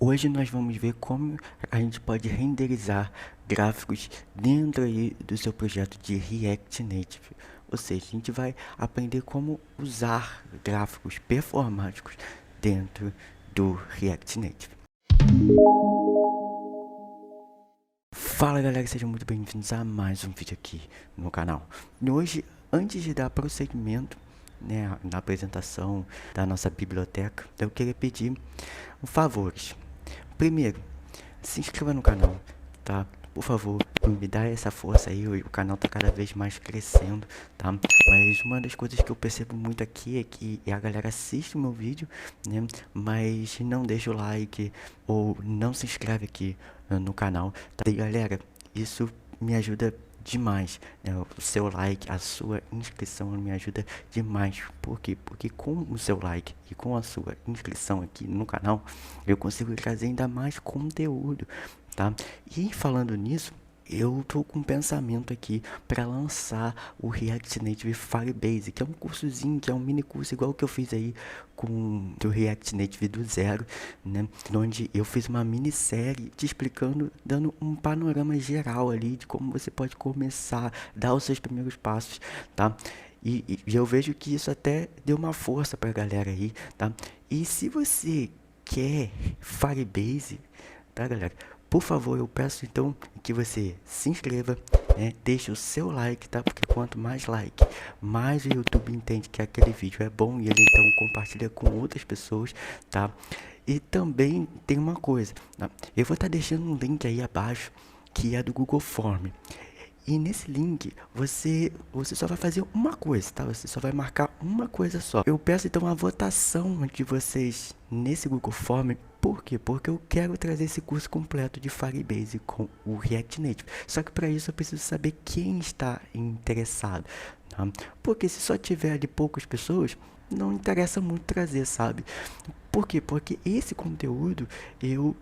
Hoje nós vamos ver como a gente pode renderizar gráficos dentro aí do seu projeto de React Native. Ou seja, a gente vai aprender como usar gráficos performáticos dentro do React Native. Fala galera, sejam muito bem-vindos a mais um vídeo aqui no canal. E hoje, antes de dar prosseguimento na apresentação da nossa biblioteca, eu queria pedir favores. Primeiro, se inscreva no canal, tá? Por favor, me dá essa força aí, o canal tá cada vez mais crescendo, tá? Mas uma das coisas que eu percebo muito aqui é que a galera assiste o meu vídeo, né? Mas não deixa o like ou não se inscreve aqui no canal, tá? E galera, isso me ajuda demais, né? O seu like, a sua inscrição me ajuda demais. Por quê? Porque com o seu like e com a sua inscrição aqui no canal, eu consigo trazer ainda mais conteúdo, tá? E falando nisso, eu tô com um pensamento aqui para lançar o React Native Firebase, que é um cursozinho, que é um mini curso igual que eu fiz aí com o React Native do zero, né? Onde eu fiz uma minissérie te explicando, dando um panorama geral ali de como você pode começar, dar os seus primeiros passos, tá? E eu vejo que isso até deu uma força pra galera aí, tá? E se você quer Firebase, tá galera? Por favor, eu peço então que você se inscreva, né? Deixe o seu like, tá? Porque quanto mais like, mais o YouTube entende que aquele vídeo é bom e ele então compartilha com outras pessoas, tá? E também tem uma coisa, tá? Eu vou estar deixando um link aí abaixo que é do Google Form. E nesse link, você só vai fazer uma coisa, tá? Você só vai marcar uma coisa só. Eu peço então a votação de vocês nesse Google Form. Por quê? Porque eu quero trazer esse curso completo de Firebase com o React Native. Só que para isso eu preciso saber quem está interessado, tá? Porque se só tiver ali poucas pessoas, não interessa muito trazer, sabe? Por quê? Porque esse conteúdo eu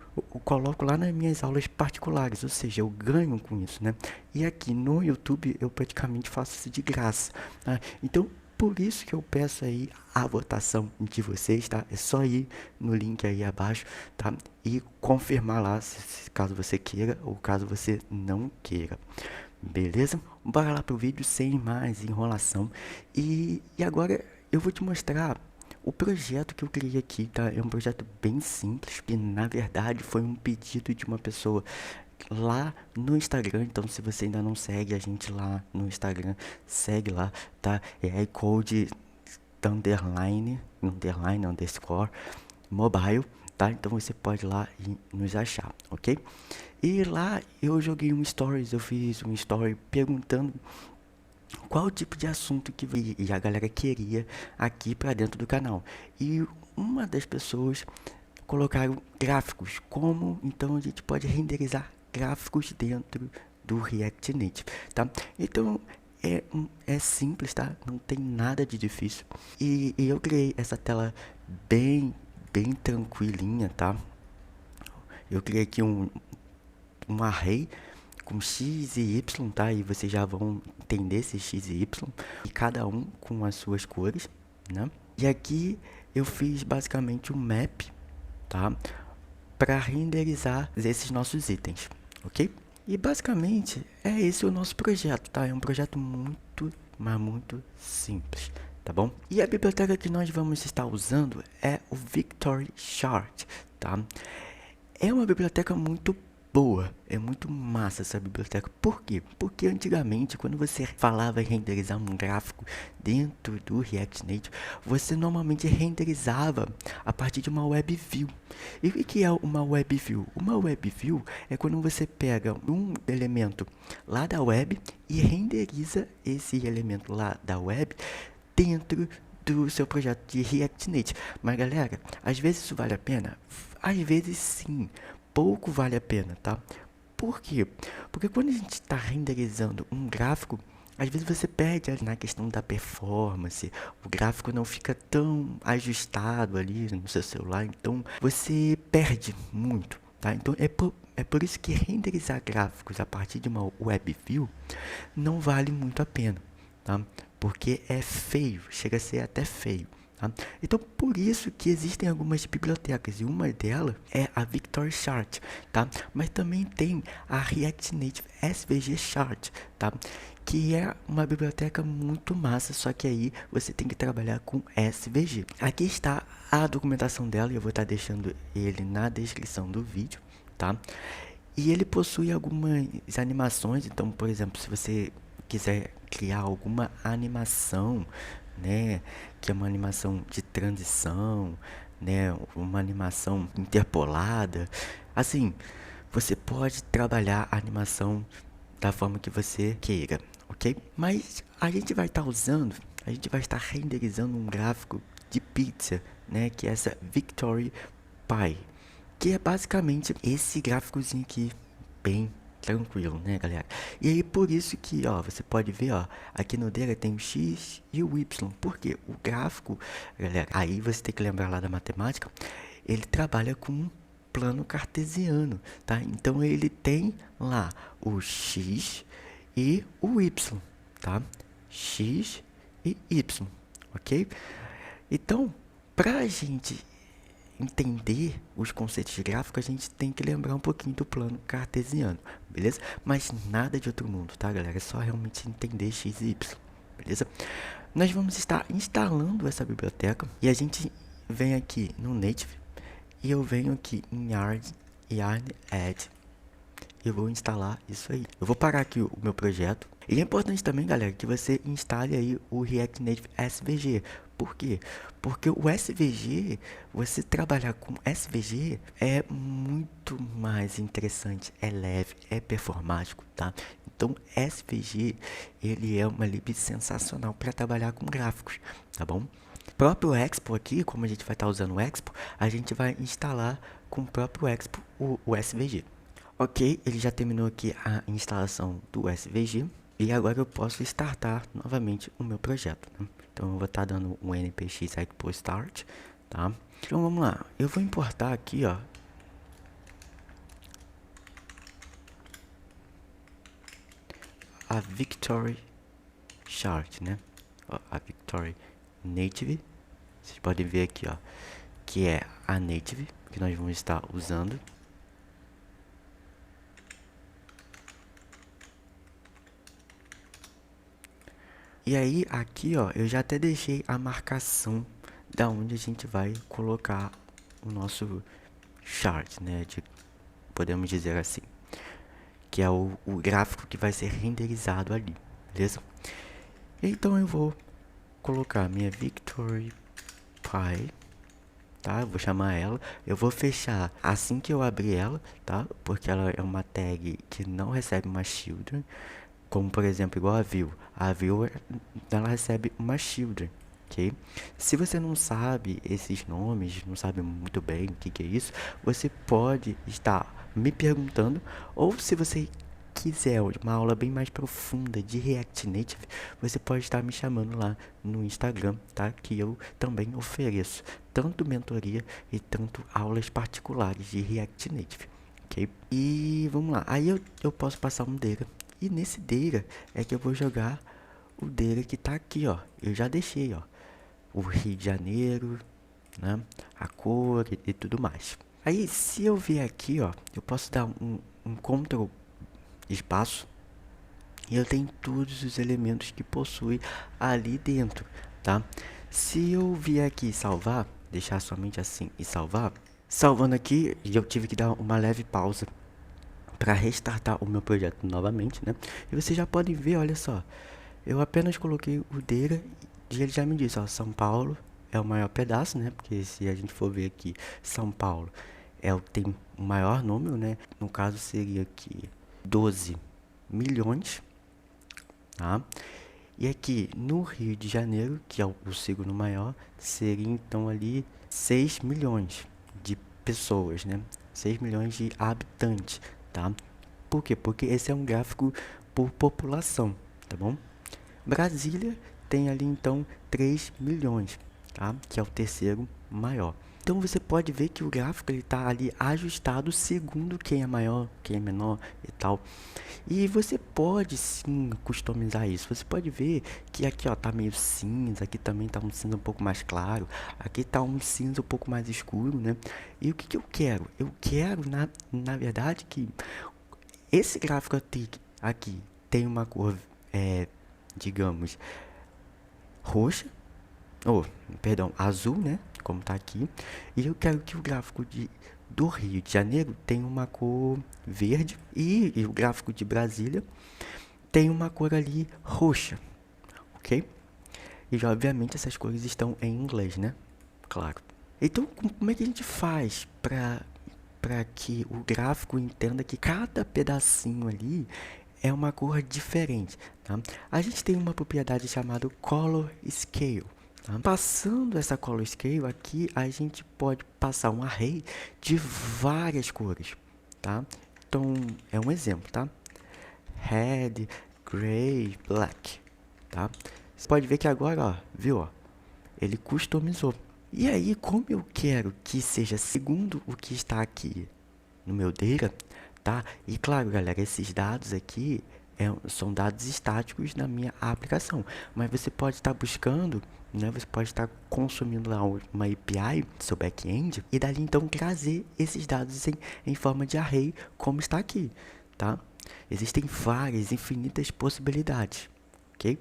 coloco lá nas minhas aulas particulares, ou seja, eu ganho com isso, né? E aqui no YouTube eu praticamente faço isso de graça, tá? Então, por isso que eu peço aí a votação de vocês, tá? É só ir no link aí abaixo, tá? E confirmar lá se caso você queira ou caso você não queira. Beleza? Bora lá pro vídeo sem mais enrolação. E agora eu vou te mostrar o projeto que eu criei aqui, tá? É um projeto bem simples, que na verdade foi um pedido de uma pessoa lá no Instagram. Então se você ainda não segue a gente lá no Instagram, segue lá, tá? É iCode underscore mobile, tá? Então você pode ir lá e nos achar, ok? E lá eu joguei um stories, eu fiz um story perguntando qual o tipo de assunto que a galera queria aqui para dentro do canal. E uma das pessoas colocaram gráficos, como então a gente pode renderizar gráficos dentro do React Native, tá? Então é simples, tá? Não tem nada de difícil. E eu criei essa tela bem tranquilinha, tá? Eu criei aqui um array com x e y, tá? E vocês já vão entender esse x e y, e cada um com as suas cores, né? E aqui eu fiz basicamente um map, tá? Para renderizar esses nossos itens, ok? E basicamente é esse o nosso projeto, tá? É um projeto muito, mas muito simples, tá bom? E a biblioteca que nós vamos estar usando é o Victory Chart, tá? É uma biblioteca muito boa, é muito massa essa biblioteca. Por quê? Porque antigamente, quando você falava em renderizar um gráfico dentro do React Native, você normalmente renderizava a partir de uma web view. E o que é uma web view? Uma web view é quando você pega um elemento lá da web e renderiza esse elemento lá da web dentro do seu projeto de React Native. Mas galera, às vezes isso vale a pena? Às vezes sim, pouco vale a pena, tá? Por quê? Porque quando a gente está renderizando um gráfico, às vezes você perde na questão da performance, o gráfico não fica tão ajustado ali no seu celular, então você perde muito, tá? Então é por isso que renderizar gráficos a partir de uma web view não vale muito a pena, tá? Porque é feio, chega a ser até feio, tá? Então, por isso que existem algumas bibliotecas, e uma delas é a Victory Chart, tá? Mas também tem a React Native SVG Chart, tá? Que é uma biblioteca muito massa, só que aí você tem que trabalhar com SVG. Aqui está a documentação dela, e eu vou estar deixando ele na descrição do vídeo, tá? E ele possui algumas animações, então, por exemplo, se você quiser criar alguma animação, né, que é uma animação de transição, né, uma animação interpolada, assim, você pode trabalhar a animação da forma que você queira, ok? Mas a gente vai estar a gente vai estar renderizando um gráfico de pizza, né, que é essa Victory Pie, que é basicamente esse gráficozinho aqui, bem tranquilo, né, galera? E aí, por isso que, ó, você pode ver, ó, aqui no dele tem o X e o Y. Por quê? O gráfico, galera, aí você tem que lembrar lá da matemática, ele trabalha com um plano cartesiano, tá? Então, ele tem lá o X e o Y, tá? X e Y, ok? Então, pra gente entender os conceitos de gráfico, a gente tem que lembrar um pouquinho do plano cartesiano, beleza? Mas nada de outro mundo, tá, galera? É só realmente entender x e y, beleza? Nós vamos estar instalando essa biblioteca e a gente vem aqui no Native e eu venho aqui em Yarn Add. Eu vou instalar isso aí. Eu vou parar aqui o meu projeto. E é importante também, galera, que você instale aí o React Native SVG. Por quê? Porque o SVG, você trabalhar com SVG é muito mais interessante, é leve, é performático, tá? Então, SVG, ele é uma lib sensacional para trabalhar com gráficos, tá bom? O próprio Expo aqui, como a gente vai estar usando o Expo, a gente vai instalar com o próprio Expo o SVG. Ok, ele já terminou aqui a instalação do SVG e agora eu posso startar novamente o meu projeto, né? Então eu vou estar dando um npx expo start, tá? Então vamos lá, eu vou importar aqui, ó, a Victory Chart, né? Ó, a Victory Native, vocês podem ver aqui, ó, que é a Native que nós vamos estar usando. E aí, aqui, ó, eu já até deixei a marcação da onde a gente vai colocar o nosso chart, né? Podemos dizer assim, que é o gráfico que vai ser renderizado ali, beleza? Então eu vou colocar minha Victory Pie, tá? Eu vou chamar ela. Eu vou fechar assim que eu abrir ela, tá? Porque ela é uma tag que não recebe uma children. Como, por exemplo, igual a view. A view, ela recebe uma children, ok? Se você não sabe esses nomes, não sabe muito bem o que é isso, você pode estar me perguntando, ou se você quiser uma aula bem mais profunda de React Native, você pode estar me chamando lá no Instagram, tá? Que eu também ofereço tanto mentoria e tanto aulas particulares de React Native, ok? E vamos lá, aí eu posso passar um Data. E nesse Data é que eu vou jogar o Data que tá aqui, ó. Eu já deixei, ó, o Rio de Janeiro, né? A cor e tudo mais. Aí, se eu vier aqui, ó, eu posso dar um Ctrl espaço e eu tenho todos os elementos que possui ali dentro, tá? Se eu vier aqui salvar, deixar somente assim e salvar, salvando aqui, eu tive que dar uma leve pausa para restartar o meu projeto novamente, né? E vocês já podem ver, olha só, eu apenas coloquei o Data e ele já me disse, ó, São Paulo é o maior pedaço, né? Porque se a gente for ver aqui, São Paulo é o que tem o maior número, né? No caso seria aqui 12 milhões, tá? E aqui no Rio de Janeiro, que é o segundo maior, seria então ali 6 milhões de pessoas, né? 6 milhões de habitantes, tá? Por quê? Porque esse é um gráfico por população, tá bom? Brasília tem ali então 3 milhões, tá? Que é o terceiro maior. Então você pode ver que o gráfico ele está ali ajustado segundo quem é maior, quem é menor e tal. E você pode sim customizar isso. Você pode ver que aqui ó tá meio cinza, aqui também tá um cinza um pouco mais claro, aqui tá um cinza um pouco mais escuro, né? E o que eu quero? Eu quero na verdade que esse gráfico aqui tem uma cor, digamos, roxa, ou, perdão, azul, né? Como tá aqui. E eu quero que o gráfico do Rio de Janeiro tenha uma cor verde e o gráfico de Brasília tem uma cor ali roxa, ok? E obviamente essas cores estão em inglês, né? Claro. Então, como é que a gente faz para que o gráfico entenda que cada pedacinho ali é uma cor diferente, tá? A gente tem uma propriedade chamada Color Scale. Tá? Passando essa Color Scale aqui, a gente pode passar um array de várias cores, tá? Então, é um exemplo, tá? Red, Gray, Black, tá? Você pode ver que agora, ó, viu, ó, ele customizou. E aí, como eu quero que seja segundo o que está aqui no meu data, tá? E claro, galera, esses dados aqui são dados estáticos na minha aplicação, mas você pode estar buscando, né? Você pode estar consumindo lá uma API do seu back-end e dali então trazer esses dados em forma de array, como está aqui, tá? Existem várias, infinitas possibilidades, ok?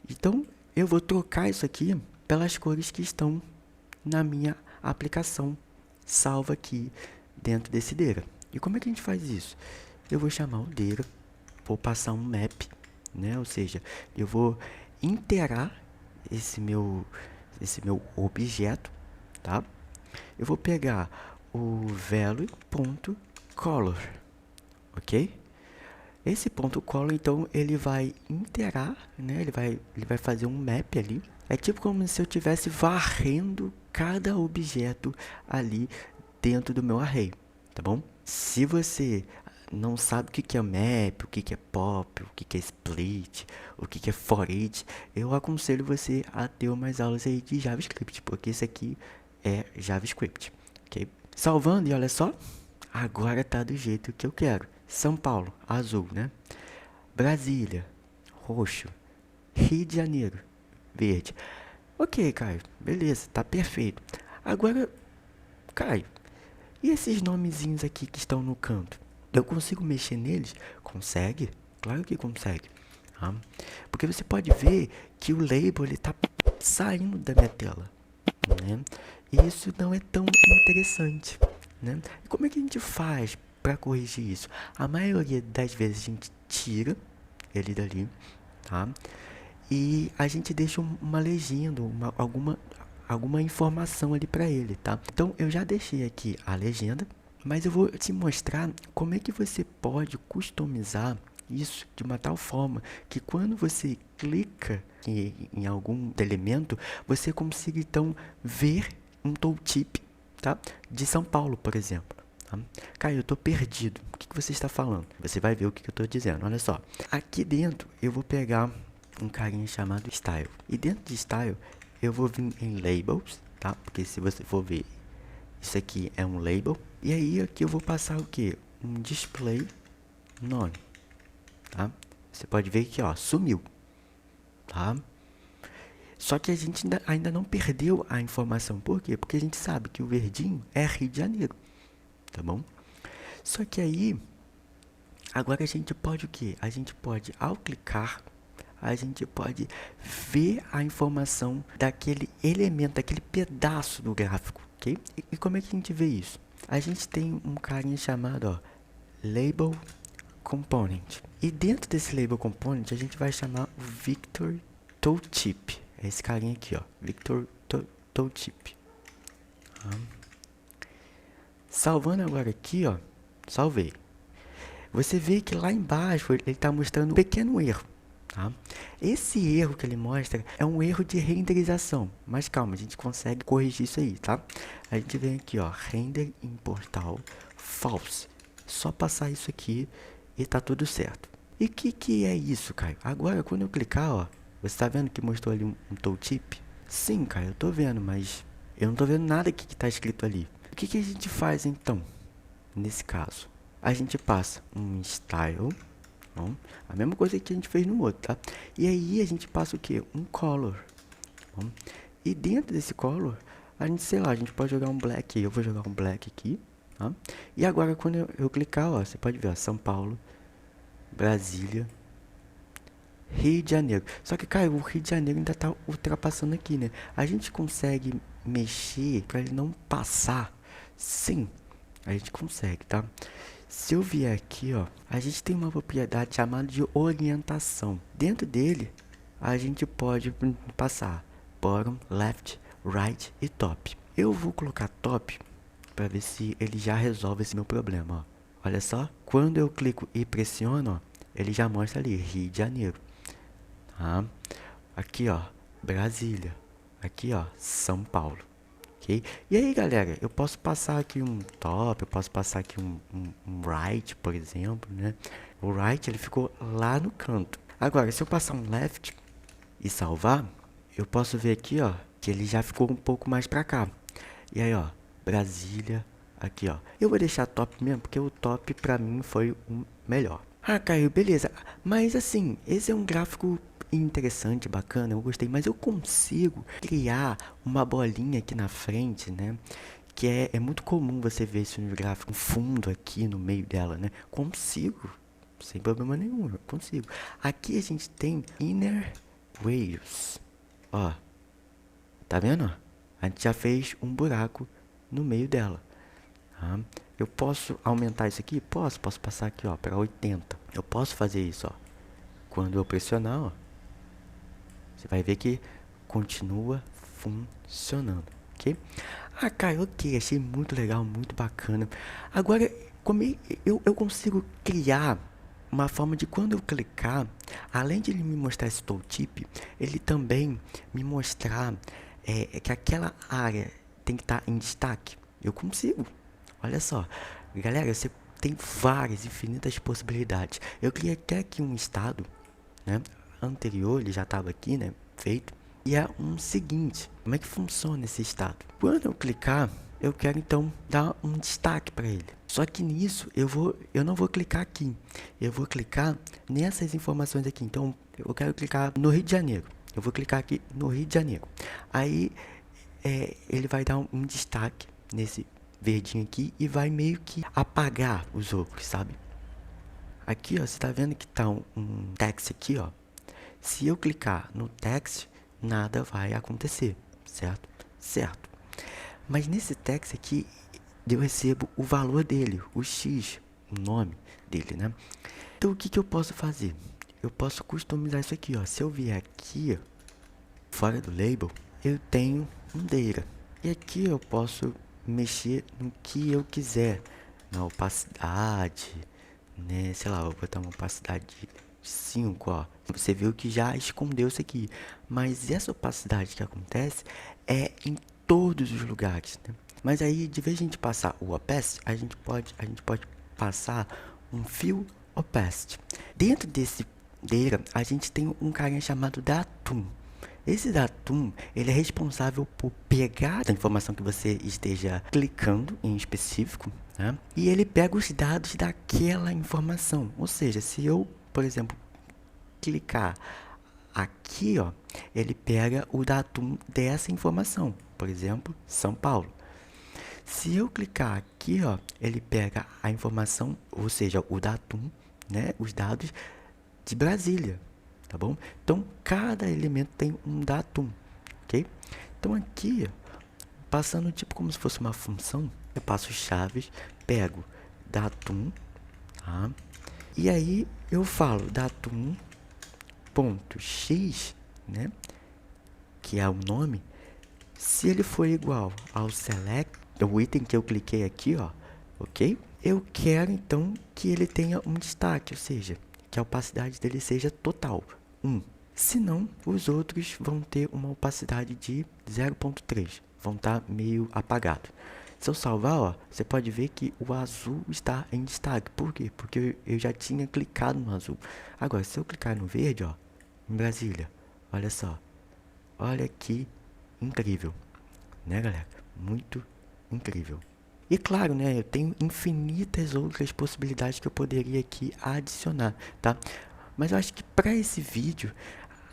Então, eu vou trocar isso aqui pelas cores que estão na minha aplicação salva aqui dentro desse Data. E como é que a gente faz isso? Eu vou chamar o Data, vou passar um map, né? Ou seja, eu vou interar esse meu objeto, tá? Eu vou pegar o value.color, ok? Esse ponto color, então, ele vai interar, né? Ele vai fazer um map ali. É tipo como se eu estivesse varrendo cada objeto ali dentro do meu array, tá bom? Se você não sabe o que é map, o que é pop, o que é split, o que é for each, eu aconselho você a ter umas aulas aí de JavaScript, porque isso aqui é JavaScript, ok? Salvando, e olha só, agora tá do jeito que eu quero. São Paulo, azul, né? Brasília, roxo. Rio de Janeiro, verde. Ok, Caio, beleza, tá perfeito. Agora, Caio, e esses nomezinhos aqui que estão no canto? Eu consigo mexer neles? Consegue? Claro que consegue. Tá? Porque você pode ver que o label ele tá saindo da minha tela, né? E isso não é tão interessante, né? E como é que a gente faz para corrigir isso? A maioria das vezes a gente tira ele dali, tá? E a gente deixa uma legenda, alguma informação ali para ele, tá? Então eu já deixei aqui a legenda, mas eu vou te mostrar como é que você pode customizar isso de uma tal forma que quando você clica em algum elemento, você consiga então ver um tooltip, tá? De São Paulo, por exemplo. Tá? Caio, eu tô perdido. O que você está falando? Você vai ver o que eu tô dizendo. Olha só. Aqui dentro eu vou pegar um carinha chamado Style. E dentro de Style eu vou vir em Labels, tá? Porque se você for ver, isso aqui é um label. E aí aqui eu vou passar o que? Um display none, tá? Você pode ver que ó, sumiu, tá? Só que a gente ainda não perdeu a informação. Por quê? Porque a gente sabe que o verdinho é Rio de Janeiro, tá bom? Só que aí, agora a gente pode o quê? A gente pode, ao clicar, a gente pode ver a informação daquele elemento, daquele pedaço do gráfico, ok? E como é que a gente vê isso? A gente tem um carinha chamado, ó, Label Component. E dentro desse Label Component, a gente vai chamar o Victor Tooltip. É esse carinha aqui, ó, Victor Tooltip. Salvando agora aqui, ó, salvei. Você vê que lá embaixo ele está mostrando um pequeno erro. Tá? Esse erro que ele mostra é um erro de renderização, mas calma, a gente consegue corrigir isso aí, tá? A gente vem aqui, ó, render em portal false. Só passar isso aqui e tá tudo certo. E o que é isso, Caio? Agora, quando eu clicar, ó, você tá vendo que mostrou ali um tooltip? Sim, Caio, eu tô vendo, mas Eu não tô vendo nada que tá escrito ali. O que a gente faz então? Nesse caso, a gente passa um style, bom, a mesma coisa que a gente fez no outro, tá? E aí a gente passa o que? Um color, bom? E dentro desse color, a gente, sei lá, a gente pode jogar um black. Eu vou jogar um black aqui, tá? E agora quando eu clicar, ó, você pode ver, ó, São Paulo, Brasília, Rio de Janeiro. Só que, cara, o Rio de Janeiro ainda tá ultrapassando aqui, né? A gente consegue mexer pra ele não passar? Sim, a gente consegue, tá? Se eu vier aqui, ó, a gente tem uma propriedade chamada de orientação. Dentro dele, a gente pode passar bottom, left, right e top. Eu vou colocar top para ver se ele já resolve esse meu problema, ó. Olha só, quando eu clico e pressiono, ó, ele já mostra ali Rio de Janeiro. Tá? Aqui, ó, Brasília. Aqui, ó, São Paulo. Ok? E aí, galera, eu posso passar aqui um top, eu posso passar aqui um right, por exemplo, né? O right, ele ficou lá no canto. Agora, se eu passar um left e salvar, eu posso ver aqui, ó, que ele já ficou um pouco mais pra cá. E aí, ó, Brasília, aqui, ó. Eu vou deixar top mesmo, porque o top pra mim foi o melhor. Ah, Caio, beleza. Mas assim, esse é um gráfico interessante, bacana, eu gostei. Mas eu consigo criar uma bolinha aqui na frente, né? Que é muito comum você ver isso no gráfico, um fundo aqui no meio dela, né? Consigo, sem problema nenhum, eu consigo. Aqui a gente tem inner rails. Ó, tá vendo? A gente já fez um buraco no meio dela. Tá? Eu posso aumentar isso aqui? Posso passar aqui, ó, para 80. Eu posso fazer isso, ó. Quando eu pressionar, ó, você vai ver que continua funcionando, ok? Ah, cara, ok, achei muito legal, muito bacana. Agora, como eu consigo criar uma forma de quando eu clicar, além de ele me mostrar esse tooltip, ele também me mostrar que aquela área tem que estar em destaque. Eu consigo. Olha só, galera, você tem várias, infinitas possibilidades. Eu criei até aqui um estado, né? Anterior, ele já estava aqui, né? Feito. E é um seguinte, como é que funciona esse estado? Quando eu clicar, eu quero então dar um destaque para ele. Só que nisso eu não vou clicar aqui. Eu vou clicar nessas informações aqui. Então eu quero clicar no Rio de Janeiro. Eu vou clicar aqui no Rio de Janeiro. Aí ele vai dar um destaque nesse verdinho aqui e vai meio que apagar os outros, sabe? Aqui, ó, você tá vendo que tá um text aqui, ó. Se eu clicar no text, nada vai acontecer, certo? Certo. Mas nesse text aqui, eu recebo o valor dele, o X, o nome dele, né? Então, o que eu posso fazer? Eu posso customizar isso aqui, ó. Se eu vier aqui, fora do label, eu tenho um data. E aqui eu posso mexer no que eu quiser. Na opacidade, né? Sei lá, vou botar uma opacidade de 5, ó. Você viu que já escondeu isso aqui. Mas essa opacidade que acontece é em todos os lugares, né? Mas aí, de vez de a gente passar o opacity, a gente pode passar um fill opacity. Dentro desse data, a gente tem um carinha chamado datum. Esse datum, ele é responsável por pegar a informação que você esteja clicando em específico, né? E ele pega os dados daquela informação. Ou seja, se eu, por exemplo, clicar aqui, ó, ele pega o datum dessa informação. Por exemplo, São Paulo. Se eu clicar aqui, ó, ele pega a informação, ou seja, o datum, né, os dados de Brasília, tá bom? Então, cada elemento tem um datum, ok? Então, aqui, passando tipo como se fosse uma função, eu passo chaves, pego datum, tá? E aí, eu falo datum ponto x, né, que é o nome, se ele for igual ao select, o item que eu cliquei aqui, ó, ok? Eu quero, então, que ele tenha um destaque, ou seja, que a opacidade dele seja total, 1. Senão, os outros vão ter uma opacidade de 0.3, vão estar meio apagado. Se eu salvar, ó, você pode ver que o azul está em destaque. Por quê? Porque eu já tinha clicado no azul. Agora, se eu clicar no verde, ó, em Brasília, olha só. Olha que incrível, né, galera? Muito incrível. E claro, né, eu tenho infinitas outras possibilidades que eu poderia aqui adicionar, tá? Mas eu acho que para esse vídeo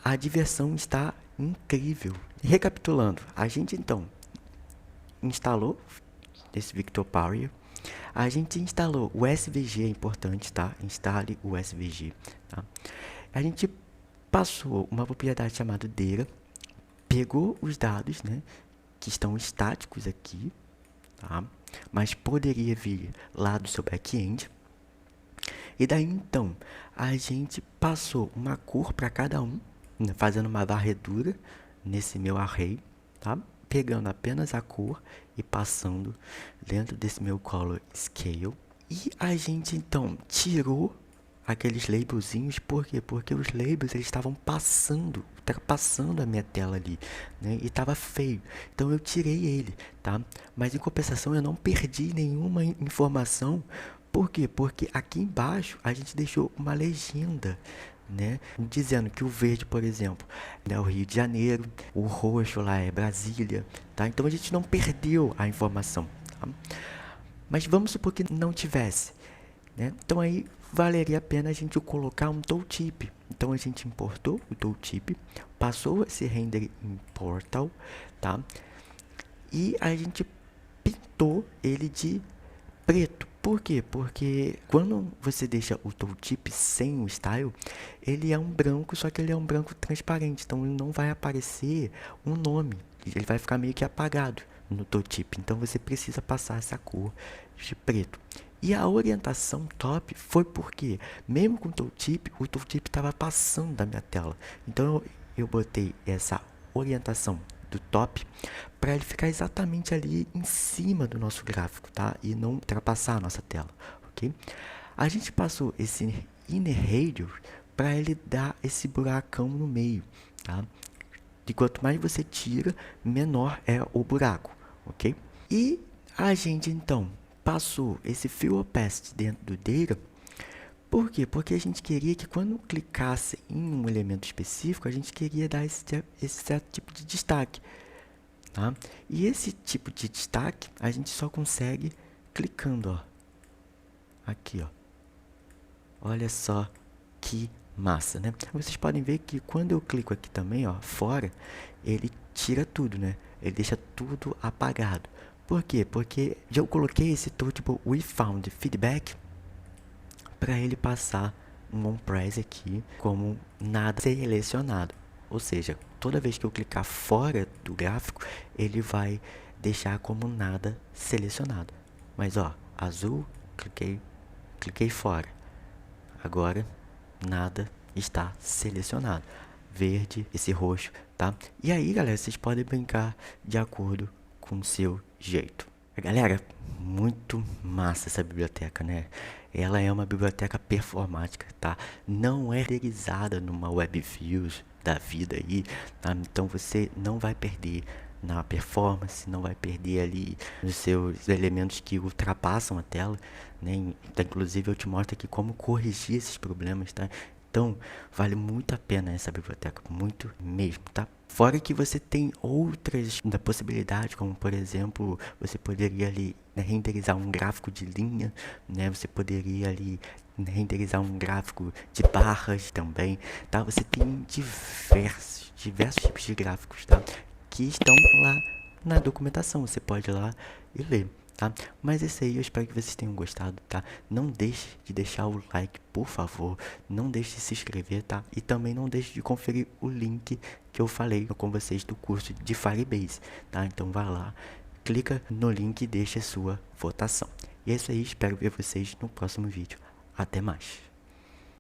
a diversão está incrível. Recapitulando, a gente então instalou esse Victor Power. A gente instalou o SVG, é importante, tá? Instale o SVG, tá? A gente passou uma propriedade chamada Data, pegou os dados, né, que estão estáticos aqui, tá? Mas poderia vir lá do seu back-end. E daí então, a gente passou uma cor para cada um, né, fazendo uma varredura nesse meu array, tá? Pegando apenas a cor e passando dentro desse meu color scale. E a gente então tirou aqueles labelzinhos, por quê? Porque os labels eles estavam ultrapassando a minha tela ali, né? E tava feio. Então eu tirei ele, tá? Mas em compensação eu não perdi nenhuma informação. Por quê? Porque aqui embaixo a gente deixou uma legenda, né? Dizendo que o verde, por exemplo, é o Rio de Janeiro, o roxo lá é Brasília, tá? Então a gente não perdeu a informação, tá? Mas vamos supor que não tivesse, né? Então aí valeria a pena a gente colocar um tooltip. Então a gente importou o tooltip, passou esse render em Portal, tá? E a gente pintou ele de preto. Por quê? Porque quando você deixa o tooltip sem o style, ele é um branco, só que ele é um branco transparente, então ele não vai aparecer um nome, ele vai ficar meio que apagado no tooltip. Então você precisa passar essa cor de preto. E a orientação top foi porque, mesmo com o tooltip estava passando da minha tela. Então eu botei essa orientação do top para ele ficar exatamente ali em cima do nosso gráfico, tá? E não ultrapassar a nossa tela, ok? A gente passou esse inner radius para ele dar esse buracão no meio, tá? E quanto mais você tira, menor é o buraco, ok? E a gente então passou esse fill opacity dentro do data. Por quê? Porque a gente queria que quando clicasse em um elemento específico, a gente queria dar esse certo tipo de destaque, tá? E esse tipo de destaque a gente só consegue clicando, ó. Aqui, ó. Olha só que massa, né? Vocês podem ver que quando eu clico aqui também, ó, fora, ele tira tudo, né? Ele deixa tudo apagado. Por quê? Porque eu coloquei esse tipo we found feedback para ele passar um on-press aqui como nada selecionado. Ou seja, toda vez que eu clicar fora do gráfico, ele vai deixar como nada selecionado. Mas ó, azul, cliquei fora. Agora nada está selecionado. Verde, esse roxo, tá? E aí, galera, vocês podem brincar de acordo com o seu jeito. Galera, muito massa essa biblioteca, né? Ela é uma biblioteca performática, tá? Não é renderizada numa WebViews da vida aí, tá? Então você não vai perder na performance, não vai perder ali nos seus elementos que ultrapassam a tela, né? Então, inclusive eu te mostro aqui como corrigir esses problemas, tá? Então, vale muito a pena essa biblioteca, muito mesmo, tá? Fora que você tem outras possibilidades, como por exemplo, você poderia ali, né, renderizar um gráfico de linha, né? Você poderia ali renderizar um gráfico de barras também, tá? Você tem diversos tipos de gráficos, tá? Que estão lá na documentação, você pode ir lá e ler. Tá? Mas esse aí eu espero que vocês tenham gostado, tá? Não deixe de deixar o like, por favor. Não deixe de se inscrever, tá? E também não deixe de conferir o link que eu falei com vocês do curso de Firebase, tá? Então vai lá, clica no link e deixa a sua votação. E é isso aí, espero ver vocês no próximo vídeo. Até mais!